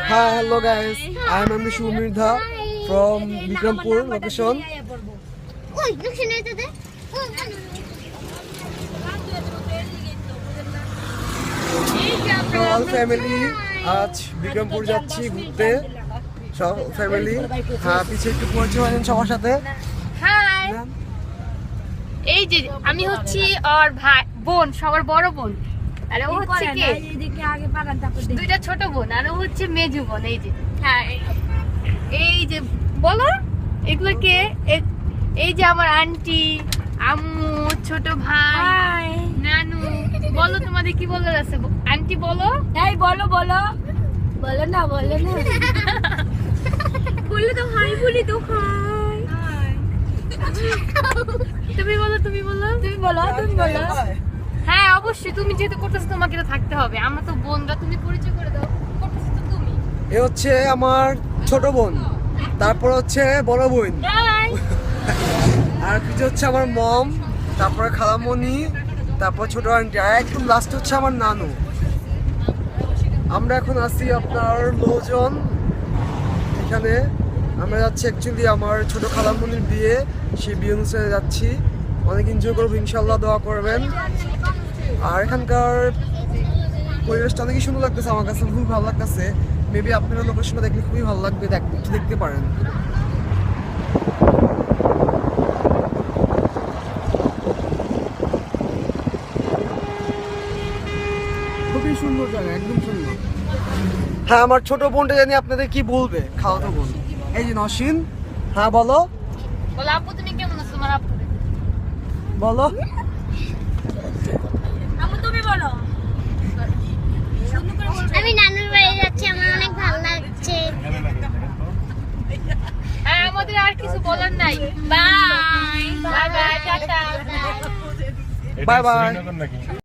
Hi, hello guys. I am MD Shumirdha from Bikrampur location. So all family আজ বিক্রমপুর যাচ্ছি ঘুরতে সব family. হ্যাঁ, পিছিয়ে একটু পরিচয় হলেন সবার সাথে। হাই, এই যে আমি হচ্ছি আর ভাই বোন, সবার বড় বোন। আর ও হচ্ছে কে? এইদিকে আগে পাগান, তারপর দুইটা ছোট বোন, আর ও হচ্ছে মেজু বোন। এই যে হ্যাঁ, এই যে বলো এগুলো কে? এই যে আমার আন্টি, আম্মু, ছোট ভাই, নানু। বলো তোমাদের কি বলার আছে? আন্টি বলো। এই বলো বলো বলো না, বলো না। বললে তো হাই বলি তো হাই। তুমি বলো, তুমি বলো, তুমি বলো, তুমি বলো। হ্যাঁ অবশ্যই, তুমি যেহেতু করতেছো তোমাকে তো থাকতে হবে। আমরা তো বোনরা, তুমি পরিচয় করে দাও। করতেছো তো তুমি। এ হচ্ছে আমার ছোট বোন, তারপর হচ্ছে বড় বোন, আর কিছু হচ্ছে আমার মম, তারপরে খালামণি, তারপর ছোট আন্টি, আর একদম লাস্ট হচ্ছে আমার নানু। আমরা এখন আছি আপনার লোজন। এখানে আমরা যাচ্ছি অ্যাকচুয়ালি আমার ছোট খালামণির বিয়ে, সেই বিয়ে অনুষ্ঠানে যাচ্ছি। অনেক এনজয় করবো ইনশাল্লাহ, দোয়া করবেন। আর এখানকার পরিবেশটা অনেকই সুন্দর লাগতেছে, আমার কাছে খুবই ভালো লাগতেছে। মেবি আপনারা লোকেশনটা দেখলে খুবই ভালো লাগবে, দেখতে পারেন। খুবই সুন্দর জায়গা, একদম সুন্দর। হ্যাঁ, আমার ছোট বোনটা জানি আপনাদের কি বলবে, খাওয়াতো বোন। এই যে নসীন। হ্যাঁ বলো বলো আপু, তুমি কেমন আছো? তোমার আপু বলো। আপু তুমি বলো। আমি নানুর বাড়ি যাচ্ছি, আমার অনেক ভালো লাগছে। হ্যাঁ, আমাদের আর কিছু বলার নাই। Bye bye, tata, bye bye.